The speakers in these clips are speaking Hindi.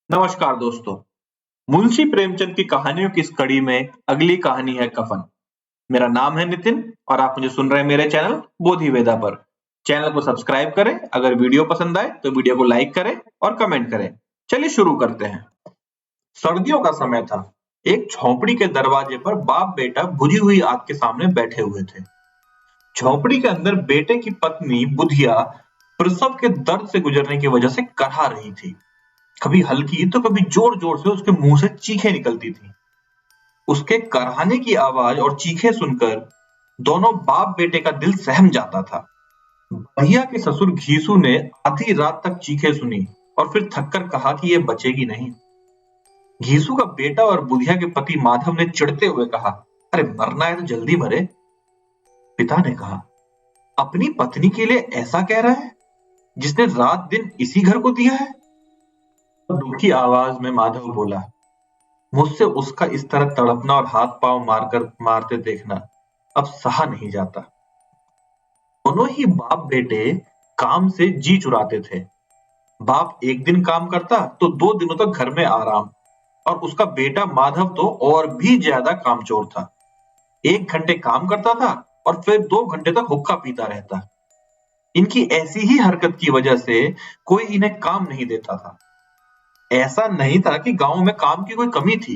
नमस्कार दोस्तों। मुंशी प्रेमचंद की कहानियों की इस कड़ी में अगली कहानी है कफन। मेरा नाम है नितिन और आप मुझे सुन रहे हैं मेरे चैनल बोधि वेदा पर। चैनल को सब्सक्राइब करें, अगर वीडियो पसंद आए तो वीडियो को लाइक करें और कमेंट करें। चलिए शुरू करते हैं। सर्दियों का समय था। एक झोपड़ी के दरवाजे पर बाप बेटा बुझी हुई आग के सामने बैठे हुए थे। झोपड़ी के अंदर बेटे की पत्नी बुधिया प्रसव के दर्द से गुजरने की वजह से करहा रही थी। कभी हल्की तो कभी जोर जोर से उसके मुंह से चीखें निकलती थी। उसके करहाने की आवाज और चीखें सुनकर दोनों बाप बेटे का दिल सहम जाता था। भैया के ससुर घीसू ने आधी रात तक चीखें सुनी और फिर थककर कहा कि ये बचेगी नहीं। घीसू का बेटा और बुधिया के पति माधव ने चिढ़ते हुए कहा, अरे मरना है तो जल्दी मरे। पिता ने कहा, अपनी पत्नी के लिए ऐसा कह रहा है जिसने रात दिन इसी घर को दिया है। दुखी आवाज में माधव बोला, मुझसे उसका इस तरह तड़पना और हाथ पांव मारते देखना अब सहा नहीं जाता। दोनों ही बाप बेटे काम से जी चुराते थे। बाप एक दिन काम करता तो 2 दिनों तक घर में आराम, और उसका बेटा माधव तो और भी ज्यादा कामचोर था। 1 घंटे काम करता था और फिर 2 घंटे तक हुक्का पीता रहता। इनकी ऐसी ही हरकत की वजह से कोई इन्हें काम नहीं देता था। ऐसा नहीं था कि गांव में काम की कोई कमी थी,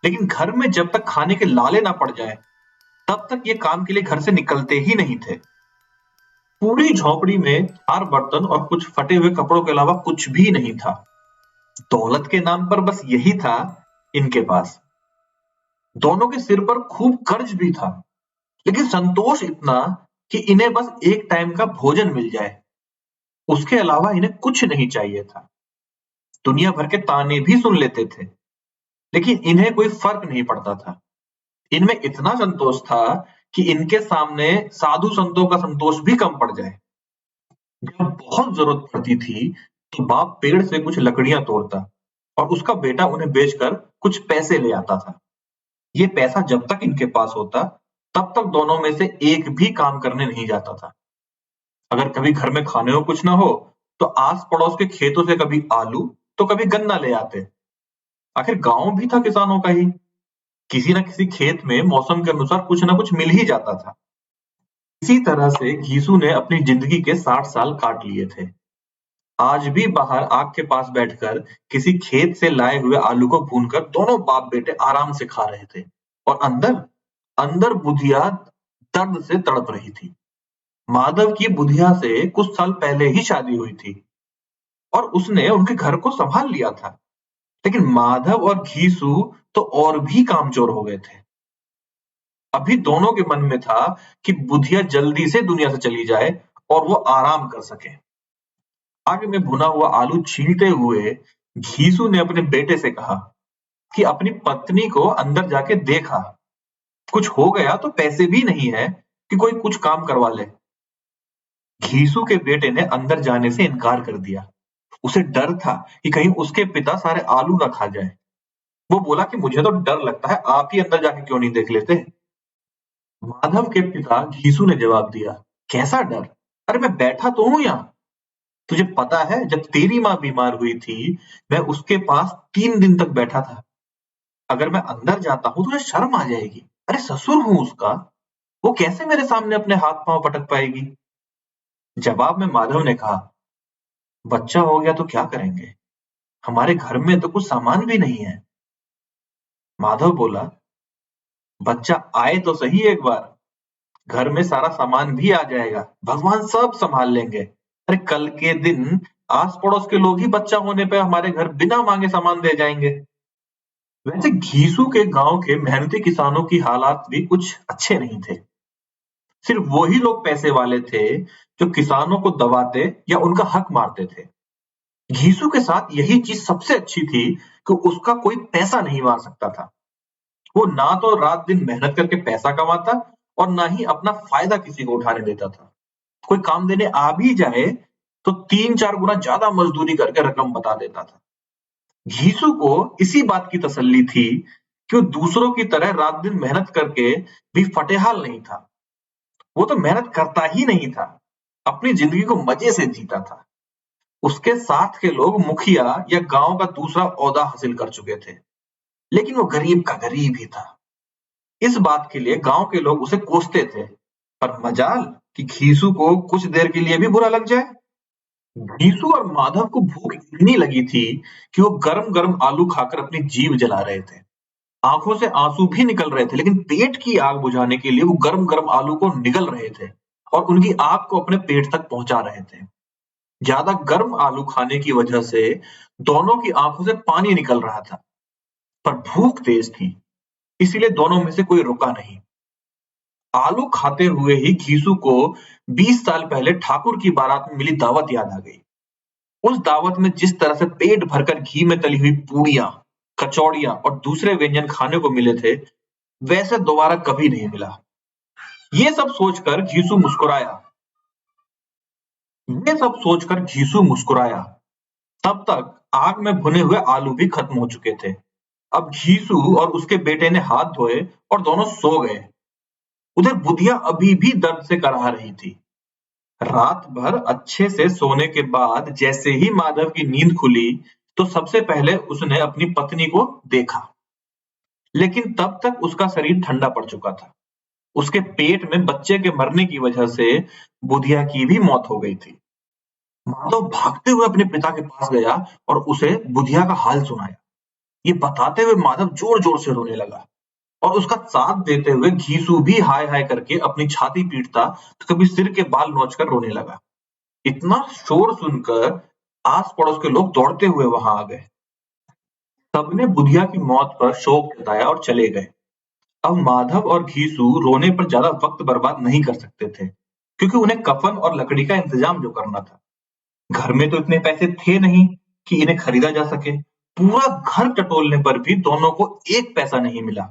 लेकिन घर में जब तक खाने के लाले ना पड़ जाए तब तक ये काम के लिए घर से निकलते ही नहीं थे। पूरी झोपड़ी में 4 बर्तन और कुछ फटे हुए कपड़ों के अलावा कुछ भी नहीं था। दौलत के नाम पर बस यही था इनके पास। दोनों के सिर पर खूब कर्ज भी था, लेकिन संतोष इतना कि इन्हें बस एक टाइम का भोजन मिल जाए। उसके अलावा इन्हें कुछ नहीं चाहिए था। दुनिया भर के ताने भी सुन लेते थे, लेकिन इन्हें कोई फर्क नहीं पड़ता था। इनमें इतना संतोष था कि इनके सामने साधु संतों का संतोष भी कम पड़ जाए। जब बहुत जरूरत पड़ती थी तो बाप पेड़ से कुछ लकड़ियां तोड़ता और उसका बेटा उन्हें बेचकर कुछ पैसे ले आता था। ये पैसा जब तक इनके पास होता तब तक दोनों में से एक भी काम करने नहीं जाता था। अगर कभी घर में खाने को कुछ ना हो तो आस पड़ोस के खेतों से कभी आलू तो कभी गन्ना ले आते। आखिर गांव भी था किसानों का ही। किसी न किसी खेत में मौसम के अनुसार कुछ ना कुछ मिल ही जाता था। इसी तरह से घीसू ने अपनी जिंदगी के 60 साल काट लिए थे। आज भी बाहर आग के पास बैठकर किसी खेत से लाए हुए आलू को भूनकर दोनों बाप बेटे आराम से खा रहे थे, और अंदर अंदर बुधिया दर्द से तड़प रही थी। माधव की बुधिया से कुछ साल पहले ही शादी हुई थी और उसने उनके घर को संभाल लिया था, लेकिन माधव और घीसू तो और भी कामचोर हो गए थे। अभी दोनों के मन में था कि बुधिया जल्दी से दुनिया से चली जाए और वो आराम कर सके। आग में भुना हुआ आलू छीलते हुए घीसू ने अपने बेटे से कहा कि अपनी पत्नी को अंदर जाके देखा, कुछ हो गया तो पैसे भी नहीं है कि कोई कुछ काम करवा ले। घीसू के बेटे ने अंदर जाने से इनकार कर दिया। उसे डर था कि कहीं उसके पिता सारे आलू ना खा जाए। वो बोला कि मुझे तो डर लगता है, आप ही अंदर जाके क्यों नहीं देख लेते। माधव के पिता घीसू ने जवाब दिया, कैसा डर, अरे मैं बैठा तो हूं यहाँ। तुझे पता है जब तेरी माँ बीमार हुई थी मैं उसके पास 3 दिन तक बैठा था। अगर मैं अंदर जाता हूँ तो तुझे शर्म आ जाएगी। अरे ससुर हूँ उसका, वो कैसे मेरे सामने अपने हाथ पांव पटक पाएगी। जवाब में माधव ने कहा, बच्चा हो गया तो क्या करेंगे, हमारे घर में तो कुछ सामान भी नहीं है। माधव बोला, बच्चा आए तो सही एक बार, घर में सारा सामान भी आ जाएगा, भगवान सब संभाल लेंगे। अरे कल के दिन आस पड़ोस के लोग ही बच्चा होने पे हमारे घर बिना मांगे सामान दे जाएंगे। वैसे घीसू के गांव के मेहनती किसानों की हालात भी कुछ अच्छे नहीं थे। सिर्फ वही लोग पैसे वाले थे जो किसानों को दबाते या उनका हक मारते थे। घीसू के साथ यही चीज सबसे अच्छी थी कि उसका कोई पैसा नहीं मार सकता था। वो ना तो रात दिन मेहनत करके पैसा कमाता और ना ही अपना फायदा किसी को उठाने देता था। कोई काम देने आ भी जाए तो 3-4 गुना ज्यादा मजदूरी करके रकम बता देता था। घीसू को इसी बात की तसल्ली थी कि वो दूसरों की तरह रात दिन मेहनत करके भी फटेहाल नहीं था। वो तो मेहनत करता ही नहीं था, अपनी जिंदगी को मजे से जीता था। उसके साथ के लोग मुखिया या गांव का दूसरा ओहदा हासिल कर चुके थे, लेकिन वो गरीब का गरीब ही था। इस बात के लिए गांव के लोग उसे कोसते थे, पर मजाल कि घीसू को कुछ देर के लिए भी बुरा लग जाए। घीसू और माधव को भूख इतनी लगी थी कि वो गरम गरम आलू खाकर अपनी जीभ जला रहे थे। आंखों से आंसू भी निकल रहे थे, लेकिन पेट की आग बुझाने के लिए वो गरम गरम आलू को निगल रहे थे और उनकी आग को अपने पेट तक पहुंचा रहे थे। ज्यादा गर्म आलू खाने की वजह से दोनों की आंखों से पानी निकल रहा था, पर भूख तेज थी, इसीलिए दोनों में से कोई रुका नहीं। आलू खाते हुए ही घीसू को 20 साल पहले ठाकुर की बारात में मिली दावत याद आ गई। उस दावत में जिस तरह से पेट भरकर घी में तली हुई पूड़ियां, कचौड़ियां और दूसरे व्यंजन खाने को मिले थे, वैसे दोबारा कभी नहीं मिला। ये सब सोचकर घीसू मुस्कुराया। ये सब सोचकर घीसू मुस्कुराया। तब तक आग में भुने हुए आलू भी खत्म हो चुके थे। अब घीसू और उसके बेटे ने हाथ धोए और दोनों सो गए। उधर बुधिया अभी भी दर्द से कराह रही थी। रात भर अच्छे से सोने के बाद जैसे ही माधव की नींद खुली, तो सबसे पहले उसने अपनी पत्नी को देखा, लेकिन तब तक उसका शरीर ठंडा पड़ चुका था। उसके पेट में बच्चे के मरने की वजह से बुधिया की भी मौत हो गई थी। माधव भागते हुए अपने पिता के पास गया और उसे बुधिया का हाल सुनाया। ये बताते हुए माधव जोर-जोर से रोने लगा और उसका साथ देते हुए घीसू भी हाय हाय करके अपनी छाती पीटता, तो कभी सिर के बाल नोचकर रोने लगा। इतना शोर सुनकर आस पड़ोस के लोग दौड़ते हुए वहां आ गए। सबने बुधिया की मौत पर शोक जताया और चले गए। अब माधव और घीसू रोने पर ज्यादा वक्त बर्बाद नहीं कर सकते थे, क्योंकि उन्हें कफन और लकड़ी का इंतजाम जो करना था। घर में तो इतने पैसे थे नहीं कि इन्हें खरीदा जा सके। पूरा घर टटोलने पर भी दोनों को एक पैसा नहीं मिला।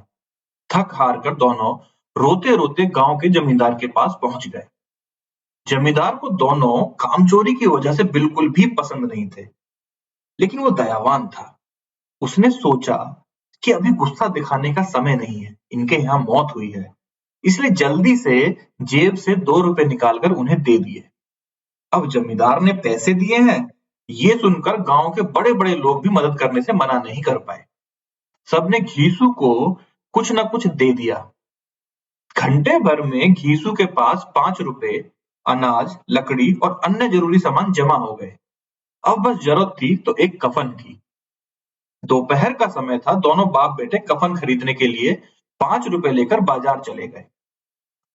थक हार कर दोनों रोते रोते गांव के जमींदार के पास पहुंच गए। जमींदार को दोनों कामचोरी की वजह से बिल्कुल भी पसंद नहीं थे, लेकिन वो दयावान था। उसने सोचा कि अभी गुस्सा दिखाने का समय नहीं है, इनके यहाँ मौत हुई है, इसलिए जल्दी से जेब से 2 रुपए निकालकर उन्हें दे दिए। अब जमींदार ने पैसे दिए हैं, ये सुनकर गांव के बड़े बड़े लोग भी मदद करने से मना नहीं कर पाए। सबने घीसू को कुछ न कुछ दे दिया। घंटे भर में घीसू के पास 5 रुपए, अनाज, लकड़ी और अन्य जरूरी सामान जमा हो गए। अब बस जरूरत थी तो एक कफन की। दोपहर का समय था। दोनों बाप बेटे कफन खरीदने के लिए 5 रुपए लेकर बाजार चले गए।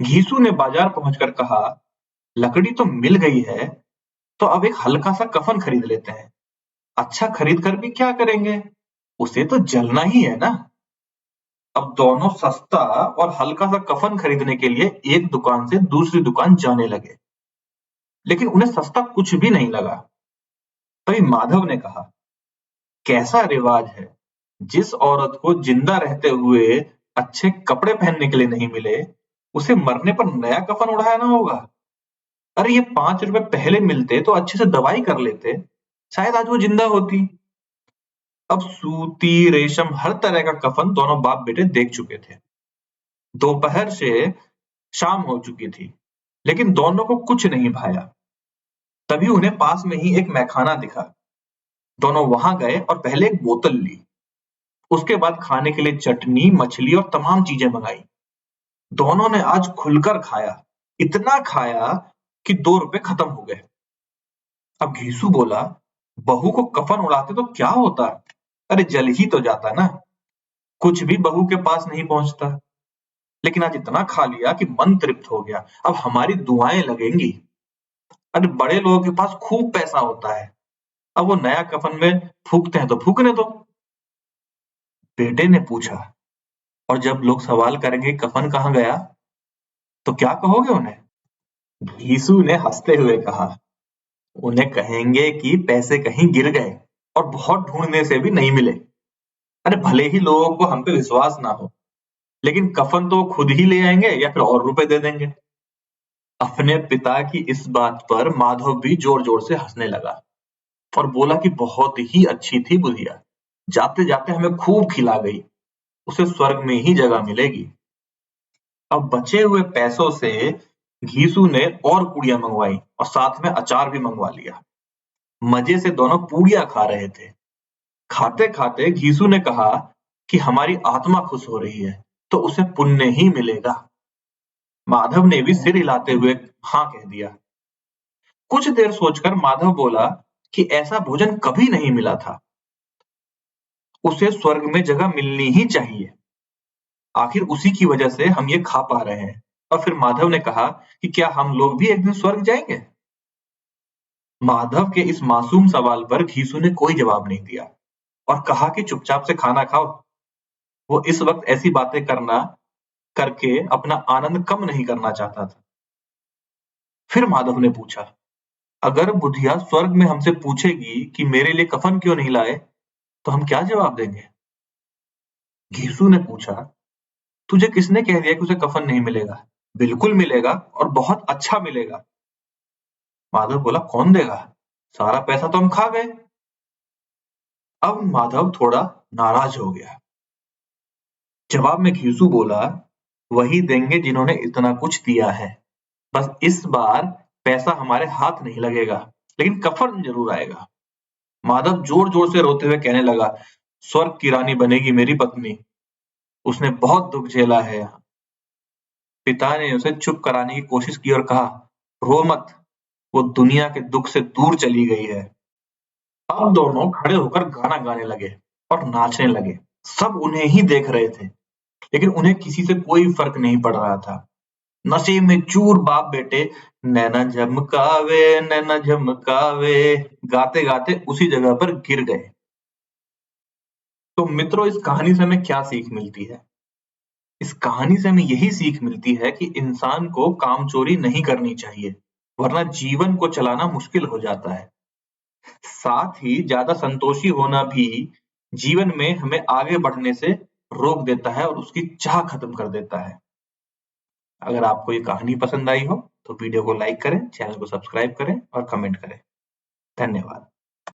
घीसू ने बाजार पहुंचकर कहा, लकड़ी तो मिल गई है, तो अब एक हल्का सा कफन खरीद लेते हैं। अच्छा खरीद कर भी क्या करेंगे, उसे तो जलना ही है ना। अब दोनों सस्ता और हल्का सा कफन खरीदने के लिए एक दुकान से दूसरी दुकान जाने लगे, लेकिन उन्हें सस्ता कुछ भी नहीं लगा। तभी माधव ने कहा, कैसा रिवाज है, जिस औरत को जिंदा रहते हुए अच्छे कपड़े पहनने के लिए नहीं मिले, उसे मरने पर नया कफन ओढ़ाना होगा। अरे ये 5 रुपए पहले मिलते तो अच्छे से दवाई कर लेते, शायद आज वो जिंदा होती। अब सूती, रेशम, हर तरह का कफन दोनों बाप बेटे देख चुके थे। दोपहर से शाम हो चुकी थी, लेकिन दोनों को कुछ नहीं भाया। तभी उन्हें पास में ही एक मैखाना दिखा। दोनों वहां गए और पहले एक बोतल ली। उसके बाद खाने के लिए चटनी, मछली और तमाम चीजें मंगाई। दोनों ने आज खुलकर खाया, इतना खाया कि 2 रुपए खत्म हो गए। अब घीसू बोला, बहू को कफन उड़ाते तो क्या होता, अरे जल ही तो जाता ना। कुछ भी बहू के पास नहीं पहुंचता, लेकिन आज इतना खा लिया कि मन तृप्त हो गया। अब हमारी दुआएं लगेंगी। अरे बड़े लोगों के पास खूब पैसा होता है, अब वो नया कफन में फूकते हैं तो फूकने दो। बेटे ने पूछा, और जब लोग सवाल करेंगे कफन कहाँ गया, तो क्या कहोगे उन्हें? घीसू ने हंसते हुए कहा, उन्हें कहेंगे कि पैसे कहीं गिर गए और बहुत ढूंढने से भी नहीं मिले। अरे भले ही लोगों को हम पे विश्वास ना हो, लेकिन कफन तो खुद ही ले आएंगे या फिर और रुपए दे देंगे। अपने पिता की इस बात पर माधव भी जोर जोर से हंसने लगा और बोला कि बहुत ही अच्छी थी बुधिया, जाते जाते हमें खूब खिला गई, उसे स्वर्ग में ही जगह मिलेगी। अब बचे हुए पैसों से घीसू ने और पुड़िया मंगवाई और साथ में अचार भी मंगवा लिया। मजे से दोनों पूड़ियां खा रहे थे। खाते खाते घीसू ने कहा कि हमारी आत्मा खुश हो रही है तो उसे पुण्य ही मिलेगा। माधव ने भी सिर हिलाते हुए हाँ कह दिया। कुछ देर सोचकर माधव बोला कि ऐसा भोजन कभी नहीं मिला था, उसे स्वर्ग में जगह मिलनी ही चाहिए। आखिर उसी की वजह से हम ये खा पा रहे हैं। और फिर माधव ने कहा कि क्या हम लोग भी एक दिन स्वर्ग जाएंगे? माधव के इस मासूम सवाल पर घीसू ने कोई जवाब नहीं दिया और कहा कि चुपचाप से खाना खाओ। वो इस वक्त ऐसी बातें करना करके अपना आनंद कम नहीं करना चाहता था। फिर माधव ने पूछा, अगर बुधिया स्वर्ग में हमसे पूछेगी कि मेरे लिए कफन क्यों नहीं लाए, तो हम क्या जवाब देंगे? घीसू ने पूछा, तुझे किसने कह दिया कि उसे कफन नहीं मिलेगा? बिल्कुल मिलेगा और बहुत अच्छा मिलेगा। माधव बोला, कौन देगा? सारा पैसा तो हम खा गए। अब माधव थोड़ा नाराज हो गया। जवाब में घीसू बोला, वही देंगे जिन्होंने इतना कुछ दिया है। बस इस बार पैसा हमारे हाथ नहीं लगेगा, लेकिन कफन जरूर आएगा। माधव जोर जोर से रोते हुए कहने लगा, स्वर्ग की रानी बनेगी मेरी पत्नी, उसने बहुत दुख झेला है यहाँ। पिता ने उसे चुप कराने की कोशिश की और कहा, रो मत, वो दुनिया के दुख से दूर चली गई है। अब दोनों खड़े होकर गाना गाने लगे और नाचने लगे। सब उन्हें ही देख रहे थे, लेकिन उन्हें किसी से कोई फर्क नहीं पड़ रहा था। नशे में चूर बाप बेटे नैना झमकावे गाते गाते उसी जगह पर गिर गए। तो मित्रों, इस कहानी से हमें क्या सीख मिलती है? इस कहानी से हमें यही सीख मिलती है कि इंसान को कामचोरी नहीं करनी चाहिए, वरना जीवन को चलाना मुश्किल हो जाता है। साथ ही ज्यादा संतोषी होना भी जीवन में हमें आगे बढ़ने से रोक देता है और उसकी चाह खत्म कर देता है। अगर आपको ये कहानी पसंद आई हो तो वीडियो को लाइक करें, चैनल को सब्सक्राइब करें और कमेंट करें। धन्यवाद।